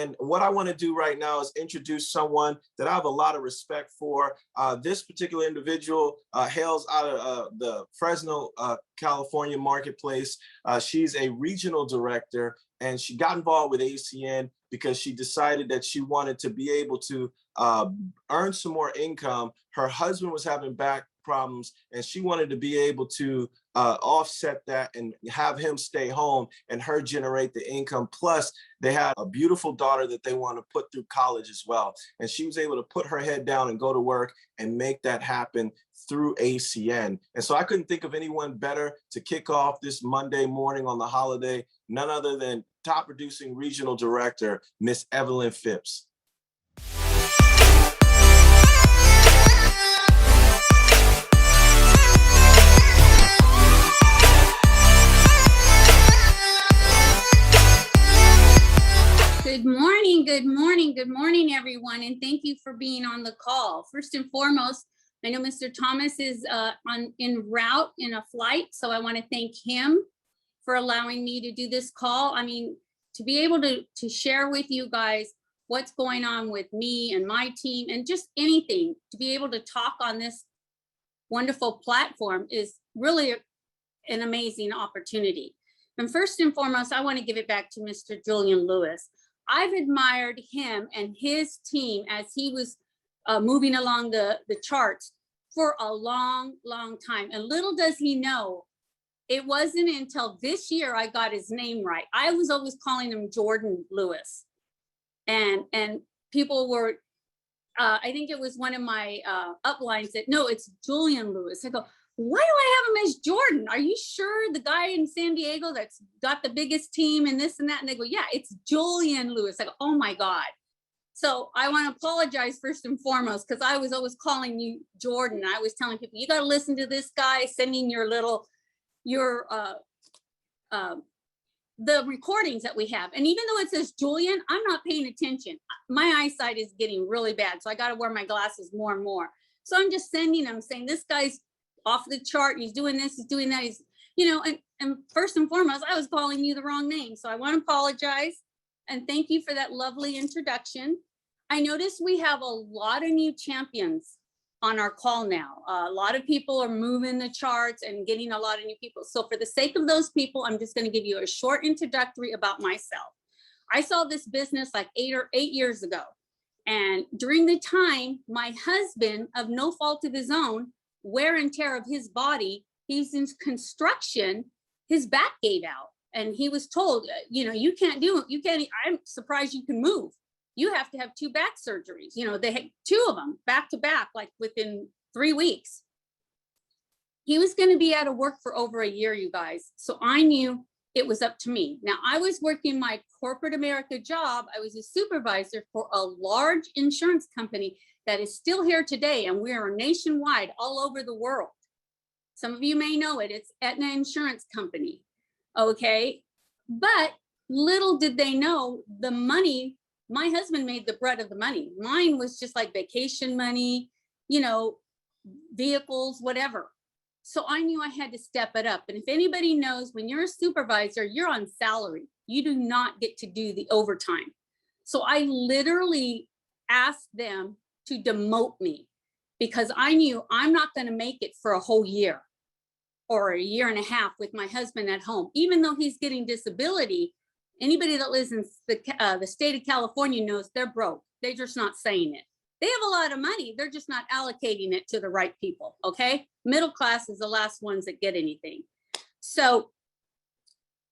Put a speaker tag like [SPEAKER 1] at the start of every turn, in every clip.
[SPEAKER 1] And what I want to do right now is introduce someone that I have a lot of respect for. This particular individual hails out of the Fresno, California marketplace. She's a regional director, and she got involved with ACN because she decided that she wanted to be able to earn some more income. Her husband was having back problems, and she wanted to be able to offset that and have him stay home and her generate the income. Plus, they had a beautiful daughter that they want to put through college as well. And she was able to put her head down and go to work and make that happen through ACN. And so I couldn't think of anyone better to kick off this Monday morning on the holiday, none other than top producing regional director, Miss Evelyn Phipps.
[SPEAKER 2] Good morning, good morning, good morning, everyone, and thank you for being on the call. First and foremost, I know Mr. Thomas is en route in a flight, so I want to thank him for allowing me to do this call. I mean, to be able to share with you guys what's going on with me and my team and just anything, to be able to talk on this wonderful platform is really an amazing opportunity. And first and foremost, I want to give it back to Mr. Julian Lewis. I've admired him and his team as he was moving along the charts for a long, long time. And little does he know, it wasn't until this year I got his name right. I was always calling him Jordan Lewis. And people were, I think it was one of my uplines that, no, it's Julian Lewis. I go, why do I have him as Jordan? Are you sure the guy in San Diego that's got the biggest team and this and that? And they go, yeah, it's Julian Lewis. I go, oh my God. So I want to apologize first and foremost, because I was always calling you Jordan. I was telling people, you got to listen to this guy, sending your the recordings that we have. And even though it says Julian, I'm not paying attention. My eyesight is getting really bad. So I got to wear my glasses more and more. So I'm just sending them saying, this guy's off the chart, he's doing this, he's doing that, he's, and first and foremost, I was calling you the wrong name. So I want to apologize and thank you for that lovely introduction. I noticed we have a lot of new champions on our call now. A lot of people are moving the charts and getting a lot of new people. So for the sake of those people, I'm just going to give you a short introductory about myself. I saw this business like 8 years ago. And during the time, my husband, of no fault of his own, wear and tear of his body, he's in construction, his back gave out. And he was told, you can't do it. You can't, I'm surprised you can move. You have to have 2 back surgeries. They had 2 of them back to back, like within 3 weeks. He was going to be out of work for over a year, you guys. So I knew it was up to me. Now I was working my corporate America job. I was a supervisor for a large insurance company that is still here today, and we are nationwide, all over the world. Some of you may know it. It's Aetna Insurance Company, okay? But little did they know the money, my husband made the bread of the money. Mine was just like vacation money, vehicles, whatever. So I knew I had to step it up. And if anybody knows, when you're a supervisor, you're on salary. You do not get to do the overtime. So I literally asked them to demote me because I knew I'm not going to make it for a whole year or a year and a half with my husband at home. Even though he's getting disability, anybody that lives in the state of California knows they're broke. They're just not saying it. They have a lot of money. They're just not allocating it to the right people, okay? Middle class is the last ones that get anything. So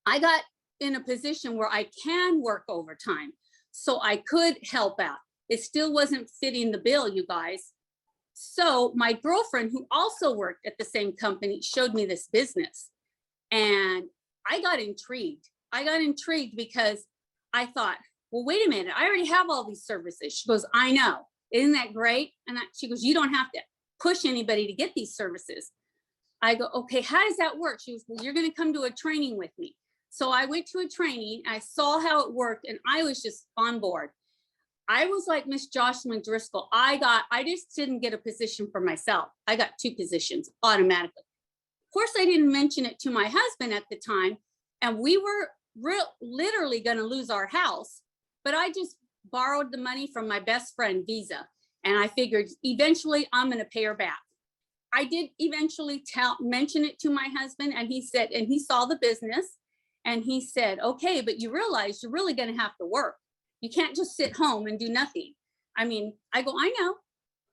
[SPEAKER 2] I got in a position where I can work overtime. So I could help out. It still wasn't fitting the bill, you guys. So my girlfriend, who also worked at the same company, showed me this business. And I got intrigued. I got intrigued because I thought, well, wait a minute. I already have all these services. She goes, I know. Isn't that great? And she goes, you don't have to push anybody to get these services. I go, okay, how does that work? She goes, well, you're going to come to a training with me. So I went to a training. I saw how it worked, and I was just on board. I was like Miss Jocelyn Driscoll. I just didn't get a position for myself. I got 2 positions automatically. Of course, I didn't mention it to my husband at the time, and we were literally going to lose our house. but I just borrowed the money from my best friend, Visa. And I figured eventually I'm going to pay her back. I did eventually mention it to my husband, and he said, and he saw the business, and he said, okay, but you realize you're really going to have to work. You can't just sit home and do nothing. I mean, I go, I know.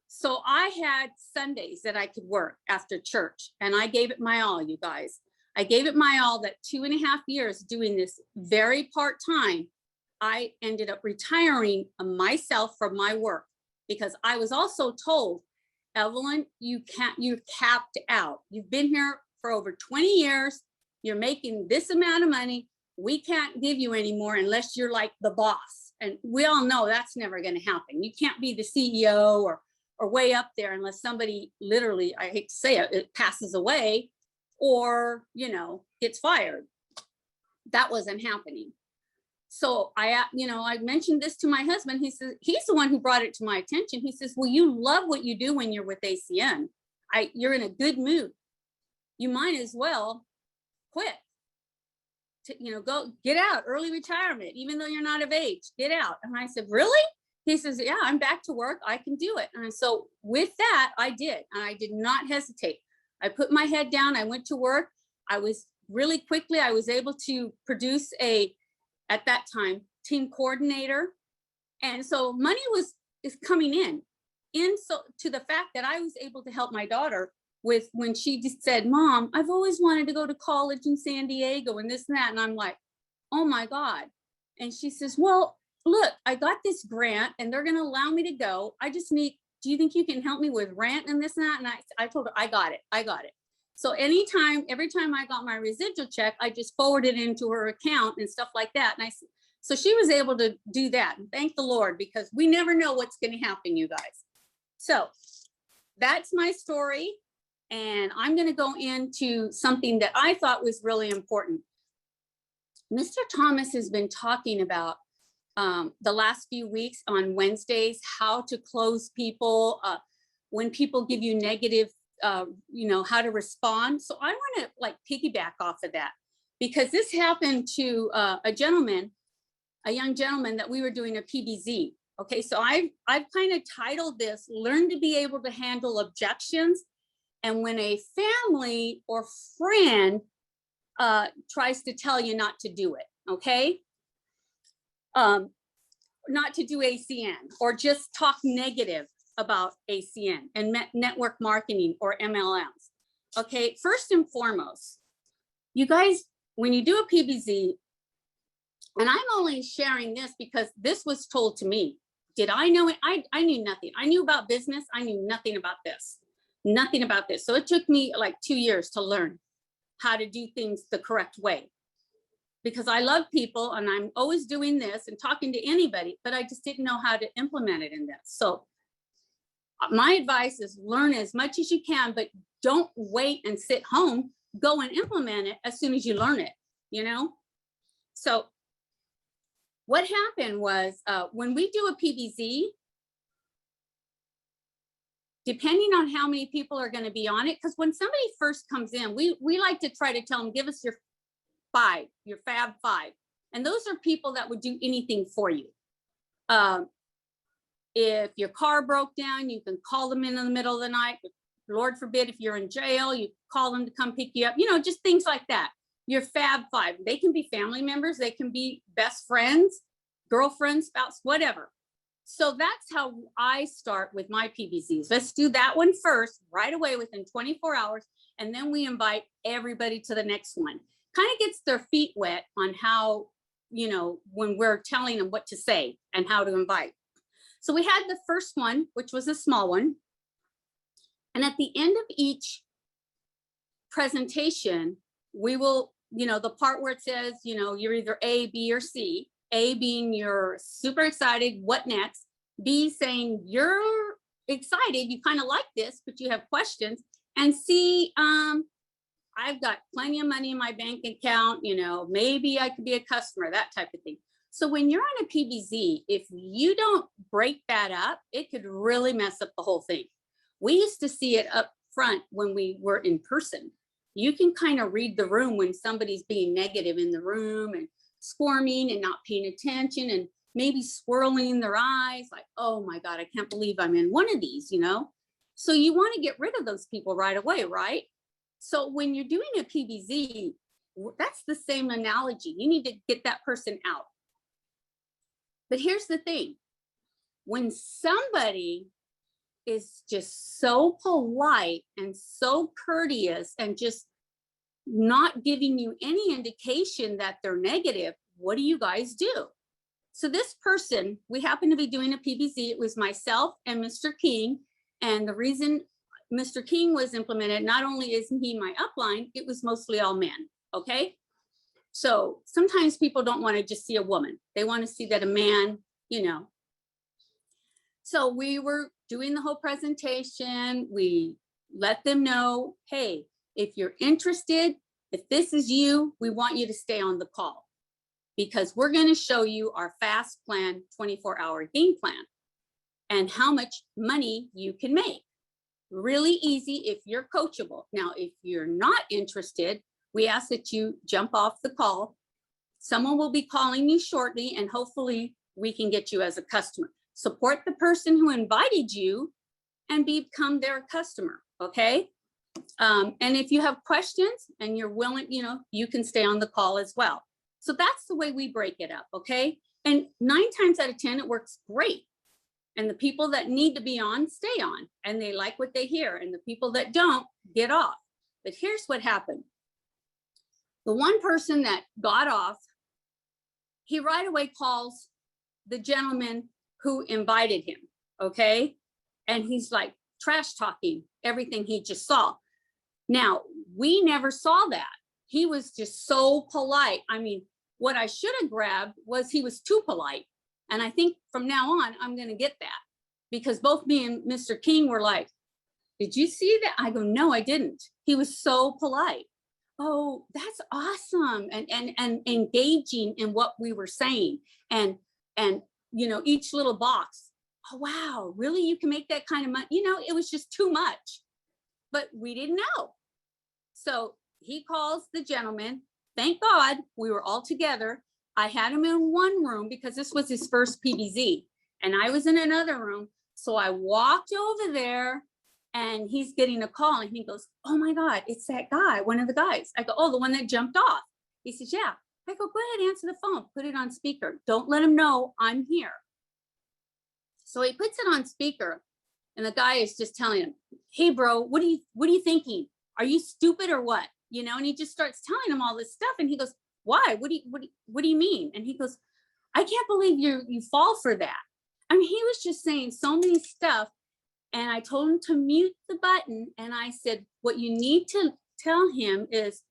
[SPEAKER 2] So I had Sundays that I could work after church, and I gave it my all, you guys. I gave it my all. That 2.5 years doing this very part-time, I ended up retiring myself from my work, because I was also told, Evelyn, you're capped out. You've been here for over 20 years. You're making this amount of money. We can't give you any more unless you're like the boss. And we all know that's never going to happen. You can't be the CEO or way up there unless somebody literally, I hate to say it, it passes away or, gets fired. That wasn't happening. So I mentioned this to my husband. He says, he's the one who brought it to my attention. He says, well, you love what you do when you're with ACN. You're in a good mood. You might as well quit. Go get out, early retirement, even though you're not of age, get out. And I said, really? He says, yeah, I'm back to work. I can do it. And so with that, I did. And I did not hesitate. I put my head down. I went to work. I was able to produce at that time, team coordinator. And so money is coming in. So to the fact that I was able to help my daughter with when she just said, Mom, I've always wanted to go to college in San Diego and this and that. And I'm like, oh my God. And she says, well, look, I got this grant and they're going to allow me to go. Do you think you can help me with rent and this and that? And I told her, I got it. So every time I got my residual check, I just forwarded it into her account and stuff like that. And so she was able to do that. And thank the Lord, because we never know what's going to happen, you guys. So that's my story. And I'm going to go into something that I thought was really important. Mr. Thomas has been talking about the last few weeks on Wednesdays, how to close people, when people give you negative, how to respond. So I want to piggyback off of that, because this happened to a young gentleman that we were doing a PBZ. Okay, so I've kind of titled this, Learn to be able to handle objections. And when a family or friend tries to tell you not to do it, okay? Not to do ACN or just talk negative about ACN and network marketing or MLMs. Okay, first and foremost, you guys, when you do a PBZ, and I'm only sharing this because this was told to me. Did I know it? I knew nothing. I knew about business. I knew nothing about this. Nothing about this. So it took me like 2 years to learn how to do things the correct way, because I love people and I'm always doing this and talking to anybody, but I just didn't know how to implement it in this. So my advice is learn as much as you can, but don't wait and sit home. Go and implement it as soon as you learn it, So what happened was when we do a PBZ, depending on how many people are going to be on it, because when somebody first comes in, we like to try to tell them, give us your Fab 5. And those are people that would do anything for you. If your car broke down, you can call them in the middle of the night. Lord forbid, if you're in jail, you call them to come pick you up, just things like that. Your Fab 5, they can be family members, they can be best friends, girlfriend, spouse, whatever. So that's how I start with my PBZs. Let's do that one first, right away within 24 hours. And then we invite everybody to the next one. Kind of gets their feet wet on how, when we're telling them what to say and how to invite. So we had the first one, which was a small one. And at the end of each presentation, we will, the part where it says, you're either A, B, or C. A being you're super excited, what next? B saying you're excited, you kind of like this, but you have questions. And C, I've got plenty of money in my bank account, maybe I could be a customer, that type of thing. So when you're on a PBZ, if you don't break that up, it could really mess up the whole thing. We used to see it up front when we were in person. You can kind of read the room when somebody's being negative in the room and squirming and not paying attention. And maybe swirling their eyes, like, oh my God, I can't believe I'm in one of these, you know? So you want to get rid of those people right away, right? So when you're doing a PBZ, that's the same analogy. You need to get that person out. But here's the thing. When somebody is just so polite and so courteous and just not giving you any indication that they're negative, what do you guys do? So this person, we happen to be doing a PBZ. It was myself and Mr. King. And the reason Mr. King was implemented, not only isn't he my upline, it was mostly all men, okay? So sometimes people don't want to just see a woman. They want to see that a man, you know. So we were doing the whole presentation. We let them know, hey, if you're interested, if this is you, we want you to stay on the call because we're going to show you our fast plan 24-hour game plan and how much money you can make. Really easy if you're coachable. Now, if you're not interested, we ask that you jump off the call. Someone will be calling you shortly, and hopefully we can get you as a customer. Support the person who invited you and become their customer, okay? And if you have questions and you're willing, you know, you can stay on the call as well. So that's the way we break it up, okay? And 9 times out of 10, it works great. And the people that need to be on, stay on, and they like what they hear. And the people that don't, get off. But here's what happened. The one person that got off, he right away calls the gentleman who invited him, okay? And he's like trash talking everything he just saw. Now, we never saw that. He was just so polite. I mean, what I should have grabbed was he was too polite. And I think from now on, I'm going to get that because both me and Mr. King were like, did you see that? I go, no, I didn't. He was so polite. Oh, that's awesome. And engaging in what we were saying. And, you know, each little box. Oh, wow, really? You can make that kind of money? You know, it was just too much, but we didn't know. So he calls the gentleman. Thank God we were all together. I had him in one room because this was his first PBZ and I was in another room. So I walked over there and he's getting a call and he goes, oh my God, it's that guy, one of the guys. I go, oh, the one that jumped off. He says, yeah. I go, go ahead, answer the phone, put it on speaker. Don't let him know I'm here. So he puts it on speaker and the guy is just telling him, hey bro, what are you thinking? Are you stupid or what? You know, and he just starts telling him all this stuff and he goes, why? What do you mean? And he goes, I can't believe you fall for that. I mean, he was just saying so many stuff. And I told him to mute the button. And I said, what you need to tell him is,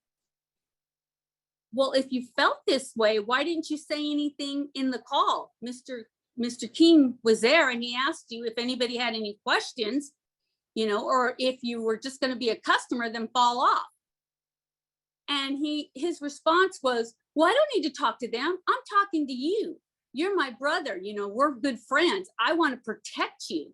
[SPEAKER 2] well, if you felt this way, why didn't you say anything in the call? Mr. King was there and he asked you if anybody had any questions, you know, or if you were just going to be a customer, then fall off. And his response was, well, I don't need to talk to them. I'm talking to you. You're my brother. You know, we're good friends. I want to protect you.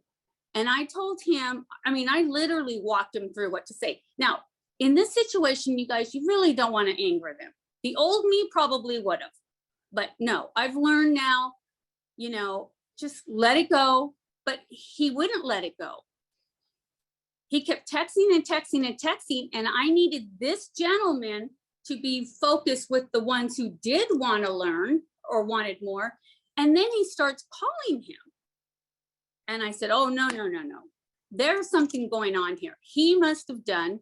[SPEAKER 2] And I told him, I mean, I literally walked him through what to say. Now, in this situation, you guys, you really don't want to anger them. The old me probably would have, but no, I've learned now, you know, just let it go. But he wouldn't let it go. He kept texting and texting and texting. And I needed this gentleman to be focused with the ones who did want to learn or wanted more. And then he starts calling him. And I said, oh, no. There's something going on here. He must have done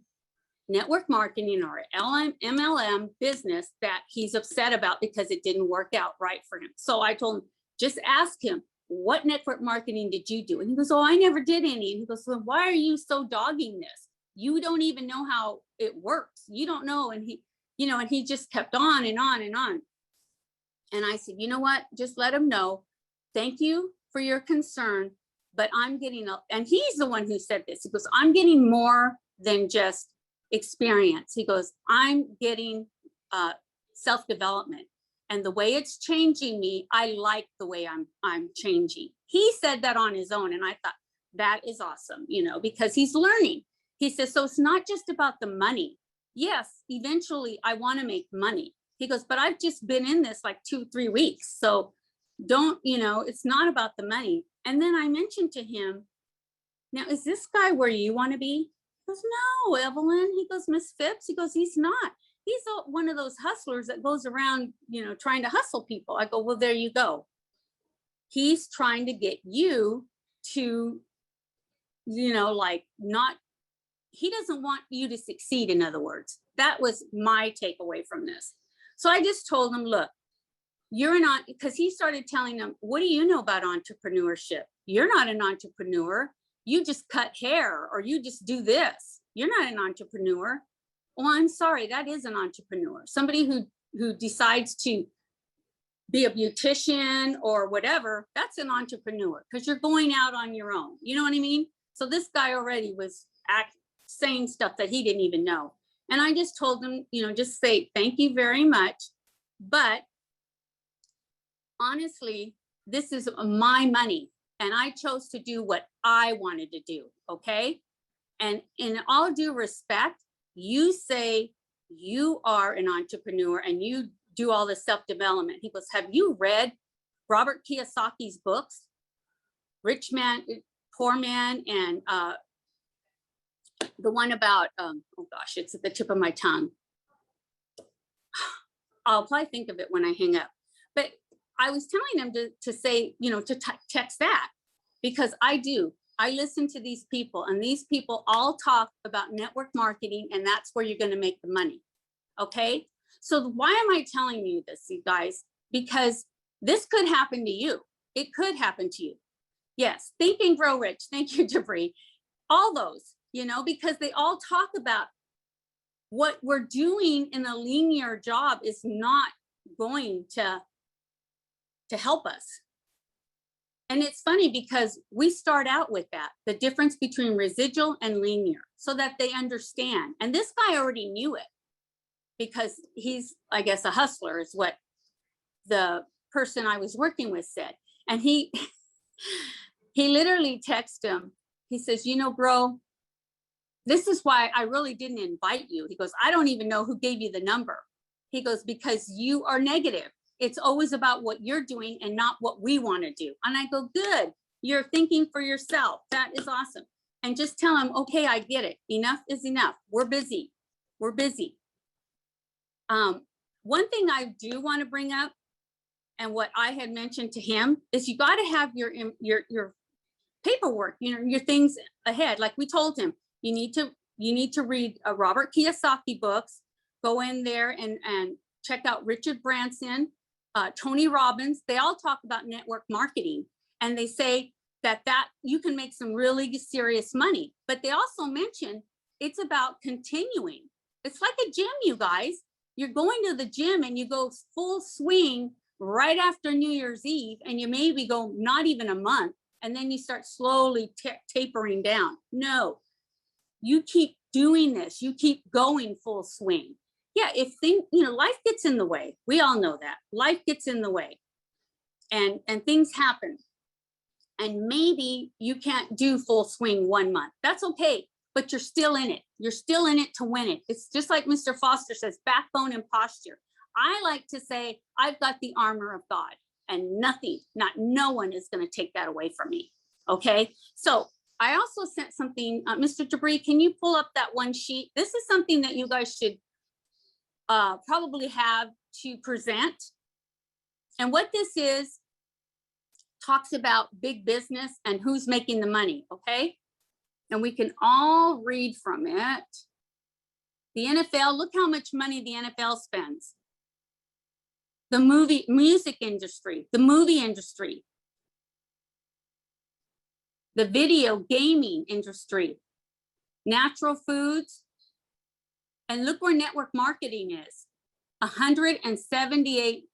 [SPEAKER 2] network marketing or MLM business that he's upset about because it didn't work out right for him. So I told him, just ask him, what network marketing did you do? And he goes, oh, I never did any. And he goes, well, why are you so dogging this? You don't even know how it works. You don't know. And he, you know, and he just kept on and on and on. And I said, you know what? Just let him know. Thank you for your concern, but I'm getting, and he's the one who said this. He goes, I'm getting more than just experience. He goes, I'm getting self-development. And the way it's changing me, I like the way I'm changing. He said that on his own. And I thought, that is awesome, you know, because he's learning. He says, so it's not just about the money. Yes, eventually I want to make money. He goes, but I've just been in this like 2-3 weeks. So don't, it's not about the money. And then I mentioned to him, now, is this guy where you want to be? He goes, no, Evelyn. He goes, Miss Phipps. He goes, he's not. He's one of those hustlers that goes around, trying to hustle people. I go, well, there you go. He's trying to get you to, like not, he doesn't want you to succeed, in other words. That was my takeaway from this. So I just told him, look, you're not, because he started telling them, what do you know about entrepreneurship? You're not an entrepreneur. You just cut hair, or you just do this. You're not an entrepreneur. Well, I'm sorry, that is an entrepreneur. Somebody who decides to be a beautician or whatever, that's an entrepreneur, because you're going out on your own. You know what I mean? So this guy already was saying stuff that he didn't even know. And I just told him, just say, thank you very much. But honestly, this is my money, and I chose to do what I wanted to do. Okay. And in all due respect, you say you are an entrepreneur and you do all the self-development. He goes, have you read Robert Kiyosaki's books, Rich Man, Poor Man, and the one about, oh gosh, it's at the tip of my tongue. I'll probably think of it when I hang up. But I was telling him to say, to text that, because I listen to these people, and these people all talk about network marketing, and that's where you're going to make the money. Okay. So why am I telling you this, you guys? Because this could happen to you. It could happen to you. Yes. Think and Grow Rich. Thank you, Debris. All those, because they all talk about what we're doing in a linear job is not going to help us. And it's funny because we start out with that, the difference between residual and linear, so that they understand. And this guy already knew it, because he's, I guess, a hustler is what the person I was working with said. And he literally texted him. He says, bro, this is why I really didn't invite you. He goes, I don't even know who gave you the number. He goes, because you are negative. It's always about what you're doing and not what we want to do. And I go, good. You're thinking for yourself. That is awesome. And just tell him, okay, I get it. Enough is enough. We're busy. We're busy. One thing I do want to bring up, and what I had mentioned to him, is you got to have your paperwork, your things ahead. Like we told him, you need to read Robert Kiyosaki books, go in there and check out Richard Branson, Tony Robbins. They all talk about network marketing, and they say that you can make some really serious money. But they also mention it's about continuing. It's like a gym, you guys. You're going to the gym and you go full swing right after New Year's Eve, and you maybe go not even a month, and then you start slowly tapering down. No, you keep doing this. You keep going full swing. Yeah, if life gets in the way. We all know that life gets in the way, and things happen, and maybe you can't do full swing 1 month. That's okay, but you're still in it. You're still in it to win it. It's just like Mr. Foster says, backbone and posture. I like to say, I've got the armor of God, and no one is going to take that away from me. Okay. So I also sent something, Mr. Debris, can you pull up that one sheet? This is something that you guys should probably have to present. And what this is, talks about big business and who's making the money. Okay. And we can all read from it. The NFL, look how much money the NFL spends. The music industry, the movie industry, the video gaming industry, natural foods, and look where network marketing is. 178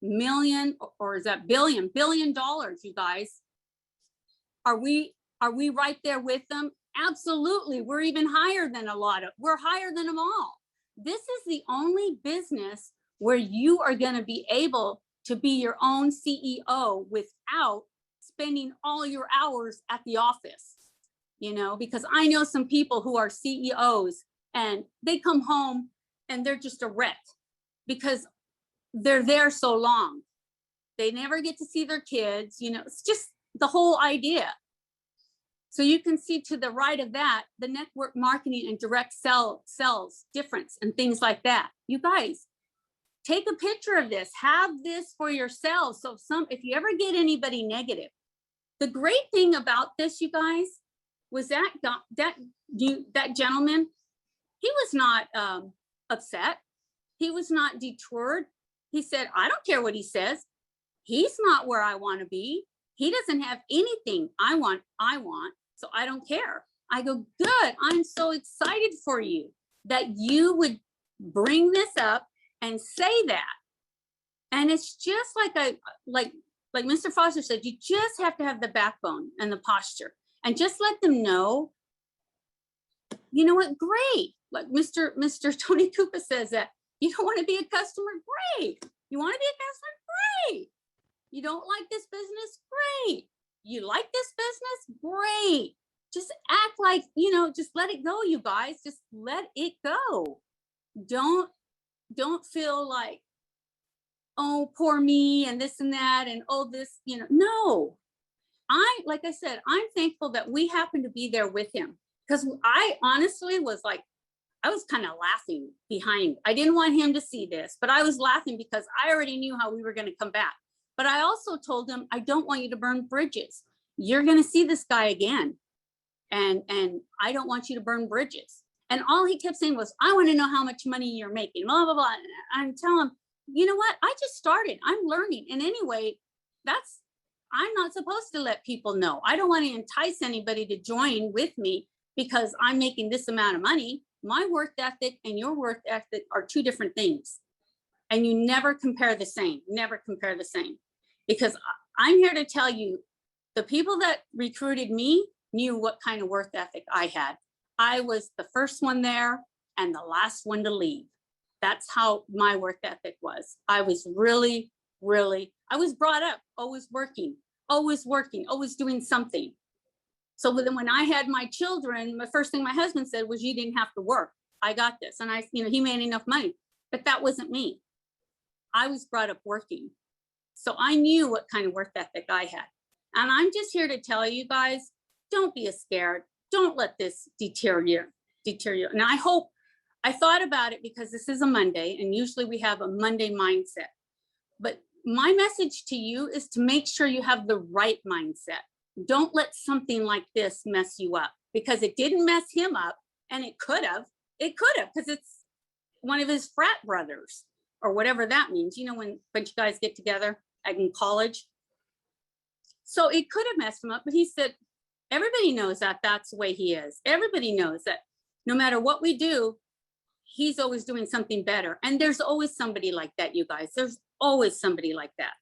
[SPEAKER 2] million, or is that billion dollars, you guys. Are we right there with them? Absolutely. We're even higher than we're higher than them all. This is the only business where you are going to be able to be your own CEO without spending all your hours at the office, because I know some people who are CEOs and they come home and they're just a wreck because they're there so long. They never get to see their kids. You know, it's just the whole idea. So you can see to the right of that, the network marketing and direct sales difference and things like that. You guys, take a picture of this, have this for yourselves. So if you ever get anybody negative, the great thing about this, you guys, was that gentleman, he was not upset. He was not deterred. He said, I don't care what he says. He's not where I want to be. He doesn't have anything I want. So I don't care. I go, good. I'm so excited for you that you would bring this up and say that. And it's just like Mr. Foster said, you just have to have the backbone and the posture and just let them know, you know what, great. Like Mr. Tony Koopa says that you don't want to be a customer, great. You want to be a customer, great. You don't like this business, great. You like this business, great. Just act like, just let it go, you guys. Just let it go. Don't feel like, oh, poor me and this and that and oh, this, no. Like I said, I'm thankful that we happened to be there with him, because I honestly was like, I was kind of laughing behind. I didn't want him to see this, but I was laughing because I already knew how we were going to come back. But I also told him, I don't want you to burn bridges. You're going to see this guy again. And I don't want you to burn bridges. And all he kept saying was, I want to know how much money you're making, blah, blah, blah. And I'm telling him, you know what? I just started. I'm learning. And anyway, I'm not supposed to let people know. I don't want to entice anybody to join with me because I'm making this amount of money. My work ethic and your work ethic are two different things. And you never compare the same, because I'm here to tell you, the people that recruited me knew what kind of work ethic I had. I was the first one there and the last one to leave. That's how my work ethic was. I was really, I was brought up, always working, always doing something. So then when I had my children, the first thing my husband said was, you didn't have to work. I got this. And he made enough money, but that wasn't me. I was brought up working. So I knew what kind of work ethic I had. And I'm just here to tell you guys, don't be scared. Don't let this deter you. And I thought about it because this is a Monday and usually we have a Monday mindset. But my message to you is to make sure you have the right mindset. Don't let something like this mess you up, because it didn't mess him up, and it could have, because it's one of his frat brothers or whatever that means, when a bunch of guys get together in college. So it could have messed him up, but he said, everybody knows that that's the way he is. Everybody knows that no matter what we do, he's always doing something better. And there's always somebody like that, you guys. There's always somebody like that.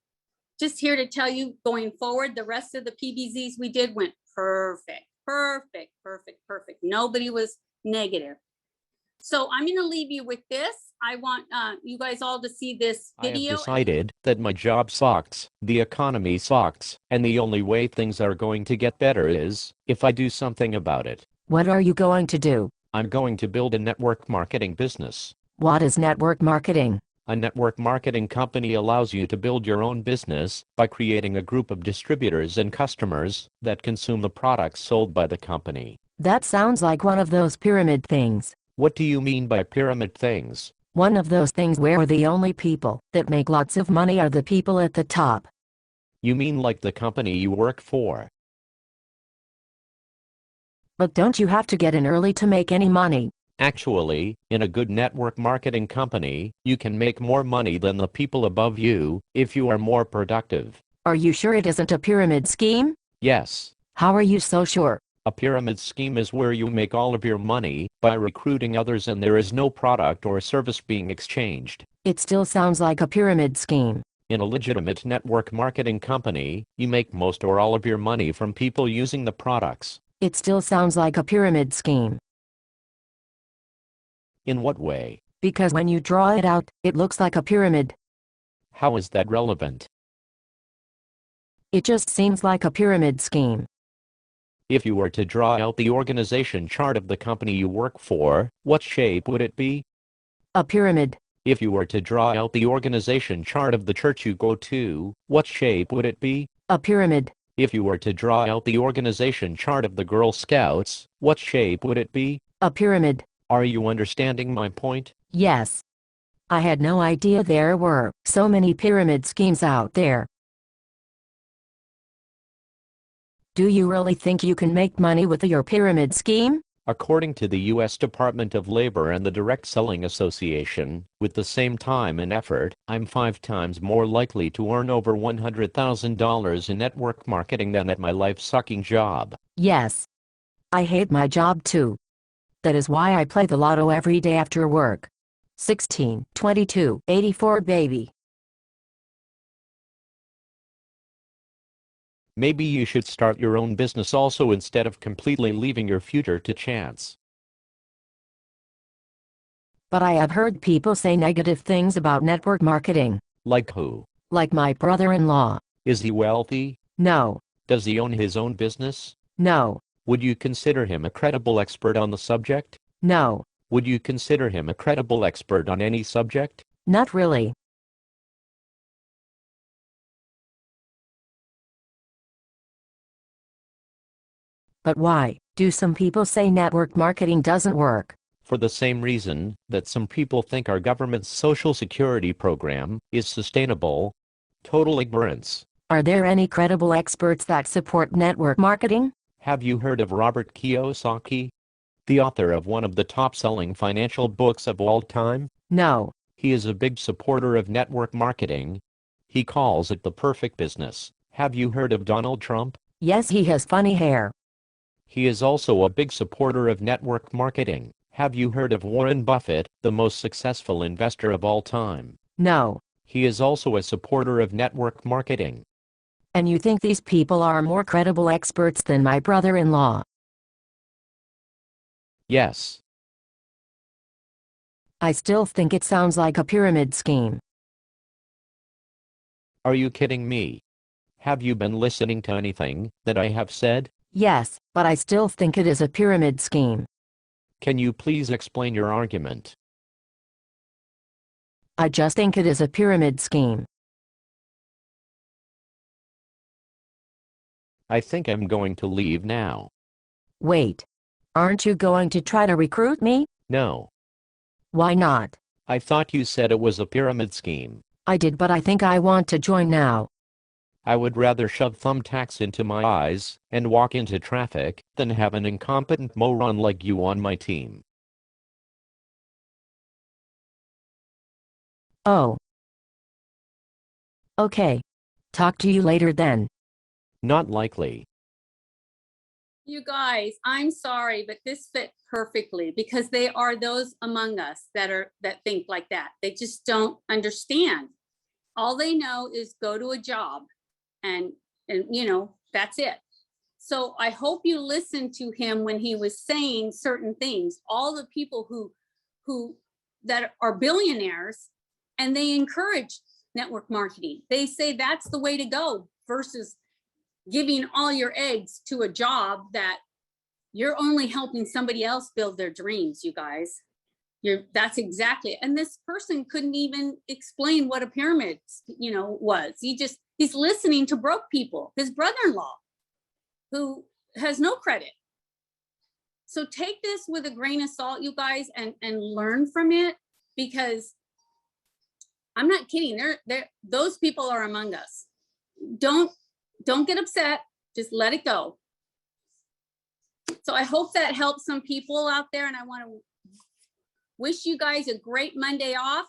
[SPEAKER 2] Just here to tell you, going forward, the rest of the PBZs we did went perfect. Nobody was negative. So I'm going to leave you with this. I want you guys all to see this video.
[SPEAKER 3] I have decided that my job sucks, the economy sucks, and the only way things are going to get better is if I do something about it.
[SPEAKER 4] What are you going to do?
[SPEAKER 3] I'm going to build a network marketing business.
[SPEAKER 4] What is network marketing?
[SPEAKER 3] A network marketing company allows you to build your own business by creating a group of distributors and customers that consume the products sold by the company.
[SPEAKER 4] That sounds like one of those pyramid things.
[SPEAKER 3] What do you mean by pyramid things?
[SPEAKER 4] One of those things where the only people that make lots of money are the people at the top.
[SPEAKER 3] You mean like the company you work for?
[SPEAKER 4] But don't you have to get in early to make any money?
[SPEAKER 3] Actually, in a good network marketing company, you can make more money than the people above you if you are more productive.
[SPEAKER 4] Are you sure it isn't a pyramid scheme?
[SPEAKER 3] Yes.
[SPEAKER 4] How are you so sure?
[SPEAKER 3] A pyramid scheme is where you make all of your money by recruiting others and there is no product or service being exchanged.
[SPEAKER 4] It still sounds like a pyramid scheme.
[SPEAKER 3] In a legitimate network marketing company, you make most or all of your money from people using the products.
[SPEAKER 4] It still sounds like a pyramid scheme.
[SPEAKER 3] In what way?
[SPEAKER 4] Because when you draw it out, it looks like a pyramid.
[SPEAKER 3] How is that relevant?
[SPEAKER 4] It just seems like a pyramid scheme.
[SPEAKER 3] If you were to draw out the organization chart of the company you work for, what shape would it be?
[SPEAKER 4] A pyramid.
[SPEAKER 3] If you were to draw out the organization chart of the church you go to, what shape would it be?
[SPEAKER 4] A pyramid.
[SPEAKER 3] If you were to draw out the organization chart of the Girl Scouts, what shape would it be?
[SPEAKER 4] A pyramid.
[SPEAKER 3] Are you understanding my point?
[SPEAKER 4] Yes. I had no idea there were so many pyramid schemes out there. Do you really think you can make money with your pyramid scheme?
[SPEAKER 3] According to the U.S. Department of Labor and the Direct Selling Association, with the same time and effort, I'm 5 times more likely to earn over $100,000 in network marketing than at my life-sucking job.
[SPEAKER 4] Yes. I hate my job too. That is why I play the lotto every day after work. 16, 22, 84 baby.
[SPEAKER 3] Maybe you should start your own business also instead of completely leaving your future to chance.
[SPEAKER 4] But I have heard people say negative things about network marketing.
[SPEAKER 3] Like who?
[SPEAKER 4] Like my brother-in-law.
[SPEAKER 3] Is he wealthy?
[SPEAKER 4] No.
[SPEAKER 3] Does he own his own business?
[SPEAKER 4] No.
[SPEAKER 3] Would you consider him a credible expert on the subject?
[SPEAKER 4] No.
[SPEAKER 3] Would you consider him a credible expert on any subject?
[SPEAKER 4] Not really. But why do some people say network marketing doesn't work?
[SPEAKER 3] For the same reason that some people think our government's Social Security program is sustainable. Total ignorance.
[SPEAKER 4] Are there any credible experts that support network marketing?
[SPEAKER 3] Have you heard of Robert Kiyosaki? The author of one of the top-selling financial books of all time?
[SPEAKER 4] No.
[SPEAKER 3] He is a big supporter of network marketing. He calls it the perfect business. Have you heard of Donald Trump?
[SPEAKER 4] Yes, he has funny hair.
[SPEAKER 3] He is also a big supporter of network marketing. Have you heard of Warren Buffett, the most successful investor of all time?
[SPEAKER 4] No.
[SPEAKER 3] He is also a supporter of network marketing.
[SPEAKER 4] And you think these people are more credible experts than my brother-in-law?
[SPEAKER 3] Yes.
[SPEAKER 4] I still think it sounds like a pyramid scheme.
[SPEAKER 3] Are you kidding me? Have you been listening to anything that I have said?
[SPEAKER 4] Yes, but I still think it is a pyramid scheme.
[SPEAKER 3] Can you please explain your argument?
[SPEAKER 4] I just think it is a pyramid scheme.
[SPEAKER 3] I think I'm going to leave now.
[SPEAKER 4] Wait. Aren't you going to try to recruit me?
[SPEAKER 3] No.
[SPEAKER 4] Why not?
[SPEAKER 3] I thought you said it was a pyramid scheme.
[SPEAKER 4] I did, but I think I want to join now.
[SPEAKER 3] I would rather shove thumbtacks into my eyes and walk into traffic than have an incompetent moron like you on my team.
[SPEAKER 4] Oh. Okay. Talk to you later then.
[SPEAKER 3] Not likely.
[SPEAKER 2] You guys, I'm sorry, but this fit perfectly because they are those among us that think like that. They just don't understand. All they know is go to a job and that's it. So I hope you listened to him when he was saying certain things. All the people who that are billionaires and they encourage network marketing. They say that's the way to go versus giving all your eggs to a job that you're only helping somebody else build their dreams, you guys. That's exactly. And this person couldn't even explain what a pyramid, was. He's listening to broke people, his brother-in-law, who has no credit. So take this with a grain of salt, you guys, and learn from it, because I'm not kidding. Those people are among us. Don't get upset. Just let it go. So I hope that helps some people out there. And I want to wish you guys a great Monday off.